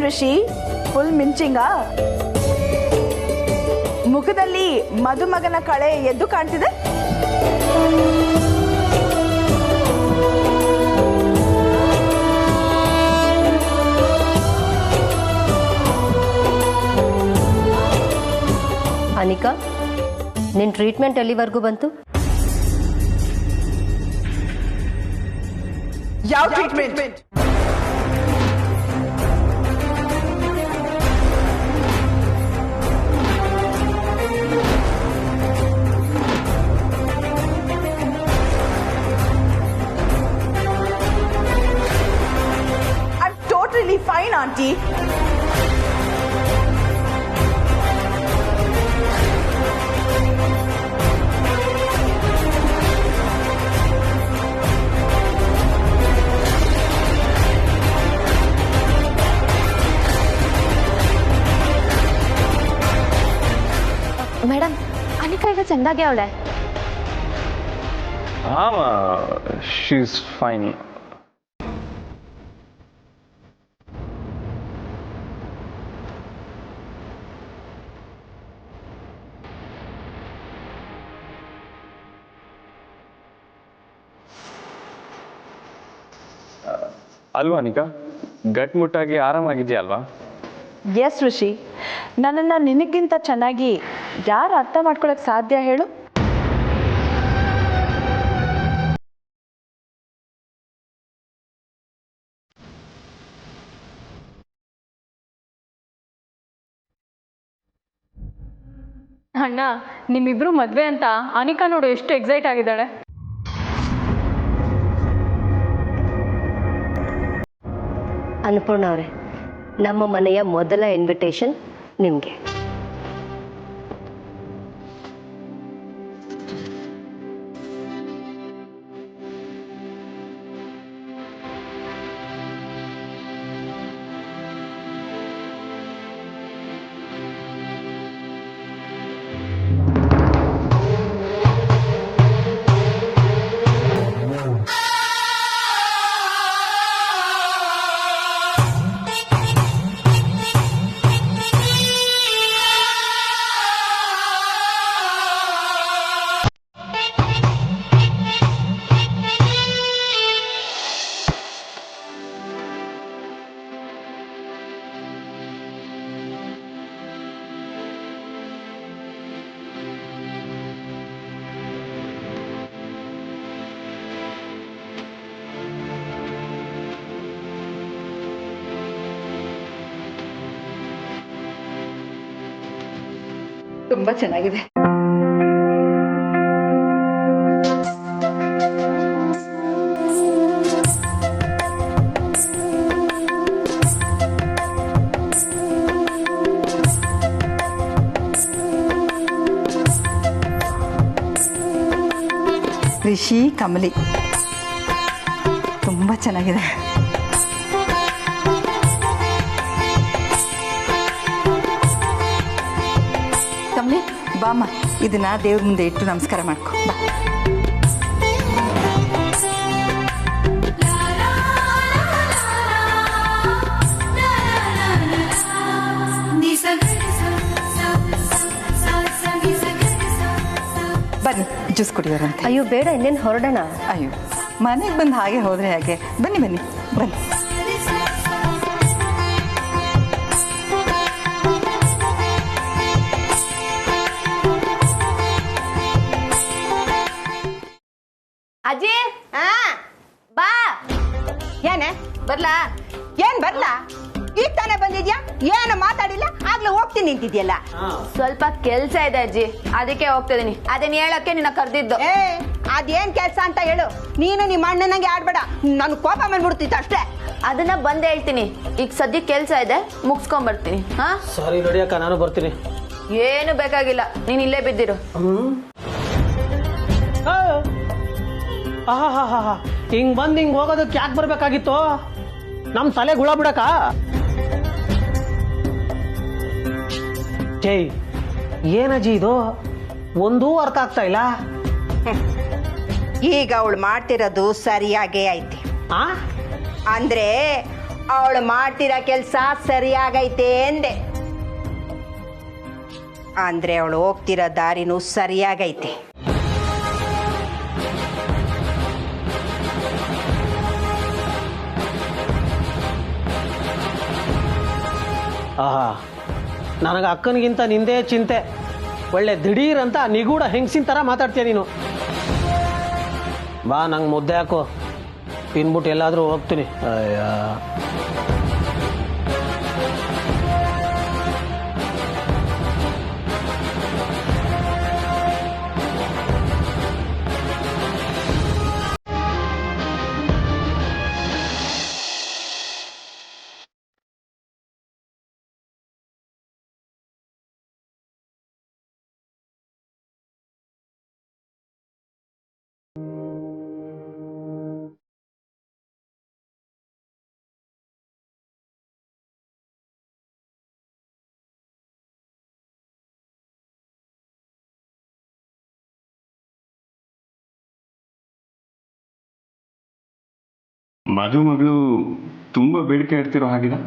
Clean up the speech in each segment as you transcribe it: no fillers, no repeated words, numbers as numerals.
ಋಷಿ, full ಮಿಂಚಿಂಗ? ಮುಖದಲ್ಲಿ ಮದುಮಗನ ಕಳೆ ಎದ್ದು ಕಾಣ್ತಿದೆ. ಅನಿಕಾ, ನಿನ್ನ ಟ್ರೀಟ್ಮೆಂಟ್ ಎಲ್ಲಿವರೆಗೂ ಬಂತು? ಯಾವ treatment? I'm totally fine, auntie. Madam, Anika ಈಗ ಚಂದಾಗೆ ಅವಳೆ. She is fine. ಅಲ್ವಾ ಅನಿಕಾ, ಗಟ್ಮುಟ್ಟಾಗಿ ಆರಾಮಾಗಿದೆಯಾ ಅಲ್ವಾ? ಎಸ್ ಋಷಿ, ನನ್ನನ್ನು ನಿನಗಿಂತ ಚೆನ್ನಾಗಿ ಯಾರು ಅರ್ಥ ಮಾಡ್ಕೊಳಕ್ಕೆ ಸಾಧ್ಯ ಹೇಳು? ಅಣ್ಣ, ನಿಮ್ಮಿಬ್ರು ಮದುವೆ ಅಂತ ಅನಿಕಾ ನೋಡು ಎಷ್ಟು ಎಕ್ಸೈಟ್ ಆಗಿದ್ದಾಳೆ. ಅನ್ನಪೂರ್ಣ ಅವರೇ, ನಮ್ಮ ಮನೆಯ ಮೊದಲ ಇನ್ವಿಟೇಷನ್ ನಿಮಗೆ. ತುಂಬಾ ಚೆನ್ನಾಗಿದೆ. ರಿಷಿ, ಕಮಲಿ ತುಂಬಾ ಚೆನ್ನಾಗಿದೆ. ಕಮಲಿ, ಬಾಮ್ಮ, ಇದನ್ನ ದೇವ್ರ ಮುಂದೆ ಇಟ್ಟು ನಮಸ್ಕಾರ ಮಾಡ್ಕೊ ಬಾ. ಬನ್ನಿ, ಜ್ಯೂಸ್ ಕುಡಿಯೋರಂತೆ. ಅಯ್ಯೋ ಬೇಡ, ಇನ್ನೇನು ಹೊರಡೋಣ. ಅಯ್ಯೋ, ಮನೆಗೆ ಬಂದು ಹಾಗೆ ಹೋದ್ರೆ ಹಾಗೆ. ಬನ್ನಿ ಬನ್ನಿ ಬನ್ನಿ. ಅಜ್ಜಿ, ಬಾ. ಏನೇ ಬರ್ಲಾ? ಏನ್ ಬರ್ಲಾ? ಈಗ ತಾನೇ ಬಂದಿದ್ಯಾ? ಏನು ಮಾತಾಡಿಲ್ಲ, ಆಗ್ಲೇ ಹೋಗ್ತೀನಿ ನಿಂತಿದ್ಯಲ್ಲ. ಸ್ವಲ್ಪ ಕೆಲ್ಸ ಇದೆ ಅಜ್ಜಿ, ಅದಕ್ಕೆ ಹೋಗ್ತಿದ್ದೀನಿ. ಅದನ್ನ ಹೇಳಕ್ಕೆ ನಿನ್ನ ಕರೆದಿದ್ದು. ಅದೇನ್ ಕೆಲ್ಸ ಅಂತ ಹೇಳು. ನೀನು ನಿಮ್ಮ ಅಣ್ಣನಂಗೆ ಆಡ್ಬೇಡ, ನನ್ ಕೋಪ ಬಂದ್ಬಿಡ್ತಿತ್ತು ಅಷ್ಟೇ. ಅದನ್ನ ಬಂದ್ ಹೇಳ್ತೀನಿ. ಈಗ ಸದ್ಯಕ್ಕೆ ಕೆಲ್ಸ ಇದೆ, ಮುಗಿಸ್ಕೊಂಡ್ ಬರ್ತೀನಿ. ಹಾ, ಸಾರಿ ನೋಡಿ ಅಕ್ಕ, ನಾನು ಬರ್ತೀನಿ. ಏನು ಬೇಕಾಗಿಲ್ಲ, ನೀನ್ ಇಲ್ಲೇ ಬಿದ್ದಿರು. ಹಿಂಗ್ ಬಂದ್ ಹಿಂಗ್ ಹೋಗೋದಕ್ಕೆ ಯಾಕೆ ಬರ್ಬೇಕಾಗಿತ್ತು? ನಮ್ ತಲೆ ಗುಳ ಬಿಡಕ? ಜೈ, ಏನಜ್ಜಿ ಇದು? ಒಂದೂ ಅರ್ಥ ಆಗ್ತಾ ಇಲ್ಲ. ಈಗ ಅವಳು ಮಾಡ್ತಿರೋದು ಸರಿಯಾಗೇ ಐತಿ. ಅಂದ್ರೆ ಅವಳು ಮಾಡ್ತಿರೋ ಕೆಲಸ ಸರಿಯಾಗೈತೆ ಎಂದೆ. ಅಂದ್ರೆ ಅವಳು ಹೋಗ್ತಿರೋ ದಾರಿನೂ ಸರಿಯಾಗೈತೆ. ಆಹಾ, ನನಗೆ ಅಕ್ಕನಿಗಿಂತ ನಿಂದೇ ಚಿಂತೆ. ಒಳ್ಳೆ ದಿಢೀರ್ ಅಂತ ನಿಗೂಢ ಹೆಂಗಸಿನ ಥರ ಮಾತಾಡ್ತೀಯ ನೀನು. ಬಾ, ನಂಗೆ ಮುದ್ದೆ ಹಾಕು, ತಿನ್ಬಿಟ್ಟು ಎಲ್ಲಾದರೂ ಹೋಗ್ತೀನಿ. ಅಯ್ಯ, ಮಗಳು ತುಂಬ ಬೇಡಿಕೆ ಇಡ್ತಿರೋ ಹಾಗಿದೆ.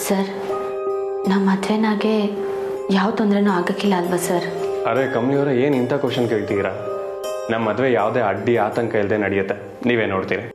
ಸರ್, ನಮ್ಮ ಮದುವೆನಾಗೆ ಯಾವ ತೊಂದರೆನೂ ಆಗಕ್ಕಿಲ್ಲ ಅಲ್ವಾ ಸರ್? ಅರೆ ಕಂಪ್ನಿಯವರ ಏನು ಇಂಥ ಕ್ವಶನ್ ಕೇಳ್ತೀರಾ? ನಮ್ಮ ಮದುವೆ ಯಾವುದೇ ಅಡ್ಡಿ ಆತಂಕ ಇಲ್ಲದೆ ನಡೆಯುತ್ತೆ, ನೀವೇ ನೋಡ್ತೀರಿ.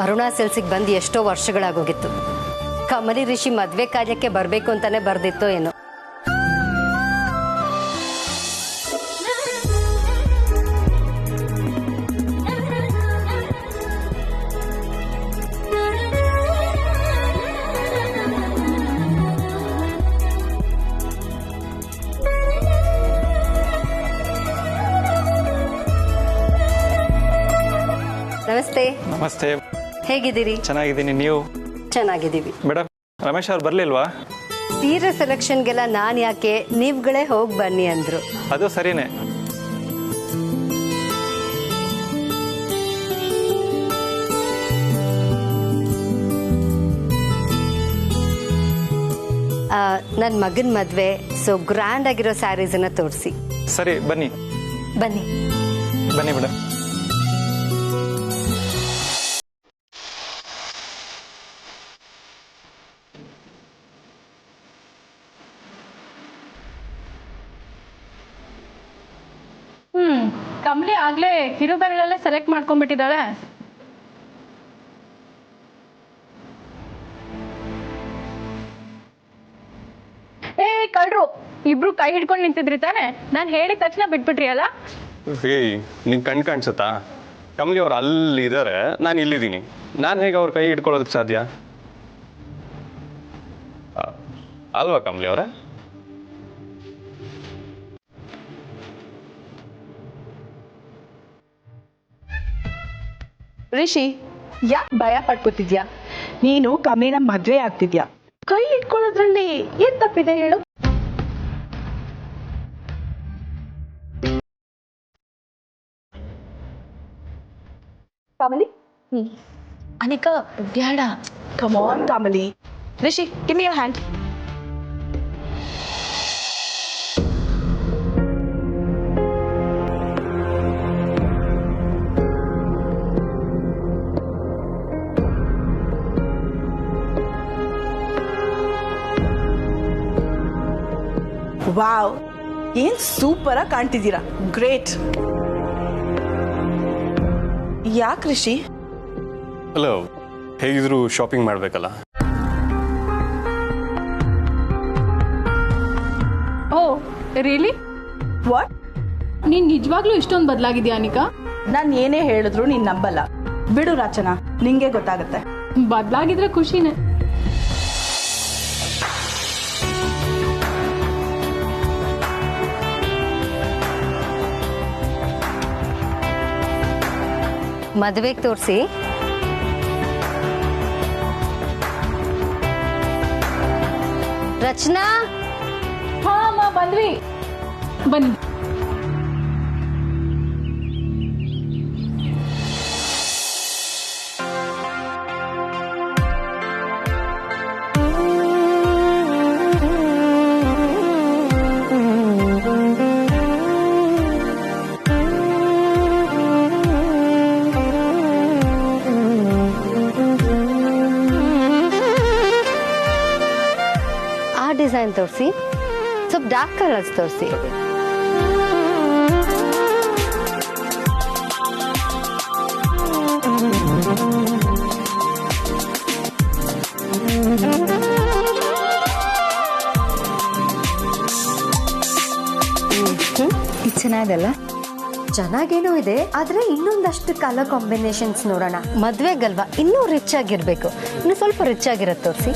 ಅರುಣಾ ಸಿಲ್ಸಿಗೆ ಬಂದು ಎಷ್ಟೋ ವರ್ಷಗಳಾಗೋಗಿತ್ತು. ಕಮಲಿ ಋಷಿ ಮದುವೆ ಕಾರ್ಯಕ್ಕೆ ಬರಬೇಕು ಅಂತಾನೆ ಬರ್ದಿತ್ತೋ ಏನೋ. ನಮಸ್ತೆ. ನಮಸ್ತೆ. ಹೇಗಿದ್ದೀರಿ? ಚೆನ್ನಾಗಿದ್ದೀನಿ, ನೀವು? ಚೆನ್ನಾಗಿದ್ದೀವಿ. ಮೇಡಮ್, ರಮೇಶ್ ಅವ್ರು ಬರಲಿಲ್ವಾ? ಸೀರೆ ಸೆಲೆಕ್ಷನ್ಗೆಲ್ಲ ನಾನು ಯಾಕೆ, ನೀವುಗಳೇ ಹೋಗಿ ಬನ್ನಿ ಅಂದ್ರು. ಅದು ಸರಿನೇ. ನನ್ನ ಮಗನ ಮದುವೆ, ಸೊ ಗ್ರ್ಯಾಂಡ್ ಆಗಿರೋ ಸ್ಯಾರೀಸನ್ನ ತೋರಿಸಿ. ಸರಿ, ಬನ್ನಿ ಬನ್ನಿ ಬನ್ನಿ ಮೇಡಮ್. ಕಮಲಿ ಆಗ್ಲೇ ಕಿರುಬೆರಳಲ್ಲೇ ಸೆಲೆಕ್ಟ್ ಮಾಡ್ಕೊಂಡ್ಬಿಟ್ಟಿದ್ದಾಳೆ. ಕಳ್ರು ಇಬ್ರು ಕೈ ಹಿಡ್ಕೊಂಡು ನಿಂತಿದ್ರಿ ತಾನೆ, ನಾನು ಹೇಳಿದ ತಕ್ಷಣ ಬಿಟ್ಬಿಟ್ರಿ ಅಲ್ಲ? ಏಯ್, ನಿಂಗೆ ಕಾಣಿಸುತ್ತಾ? ಕಮಲಿ ಅವ್ರು ಅಲ್ಲಿದ್ದಾರೆ, ನಾನು ಇಲ್ಲಿದ್ದೀನಿ. ನಾನು ಹೇಗೆ ಅವ್ರ ಕೈ ಹಿಡ್ಕೊಳ್ಳೋದಕ್ಕೆ ಸಾಧ್ಯ ಅಲ್ವಾ ಕಮಲಿ ಅವರೇ? ರಿಷಿ, ಯಾಕೆ ಭಯ ಪಟ್ಕೋತಿದ್ಯಾ? ನೀನು ಕಮಲಿನ ಮದ್ವೆ ಆಗ್ತಿದ್ಯಾ, ಕೈ ಇಟ್ಕೊಳ್ಳೋದ್ರಲ್ಲಿ ಏನ್ ತಪ್ಪಿದೆ ಹೇಳು? ಕಮಲಿ, ಅನಿಕಾ ಬೇಡ. Come on Kamali. Rishi, give me your hand. Wow, ಏನ್ ಸೂಪರ್ ಆಗಿ ಕಾಣ್ತಿದ್ದೀರಾ. ಗ್ರೇಟ್. ಯಾಕೆ ರಿಷಿ? ಹಲೋ, ಹೇಗಿದ್ರು ಶಾಪಿಂಗ್ ಮಾಡಬೇಕಲ್ಲ. Oh really? ವಾಟ್? ನೀನ್ ನಿಜವಾಗ್ಲೂ ಇಷ್ಟೊಂದು ಬದಲಾಗಿದ್ಯಾ ಅನಿಕಾ? ನಾನು ಏನೇ ಹೇಳಿದ್ರು ನೀನ್ ನಂಬಲ್ಲ. ಬಿಡು ರಾಚನಾ, ನಿಂಗೆ ಗೊತ್ತಾಗುತ್ತೆ. ಬದಲಾಗಿದ್ರೆ ಖುಷಿನೇ. ಮದುವೆಗೆ ತೋರಿಸಿ. ರಚನಾ, ಹಾ ಅಮ್ಮ ಬಂದ್ವಿ. ಬನ್ನಿ. ಡಿಸೈನ್ ತೋರಿಸಿ, ಸ್ವಲ್ಪ ಡಾರ್ಕ್ ಕಲರ್ಸ್ ತೋರಿಸಿ. ಇದು ಚೆನ್ನಾಗಲ್ಲ? ಚೆನ್ನಾಗೇನೋ ಇದೆ, ಆದ್ರೆ ಇನ್ನೊಂದಷ್ಟು ಕಲರ್ ಕಾಂಬಿನೇಷನ್ಸ್ ನೋಡೋಣ. ಮದ್ವೆಗಲ್ವಾ, ಇನ್ನೂ ರಿಚ್ ಆಗಿರ್ಬೇಕು. ಇನ್ನು ಸ್ವಲ್ಪ ರಿಚ್ ಆಗಿರತ್ತೆ ತೋರಿಸಿ.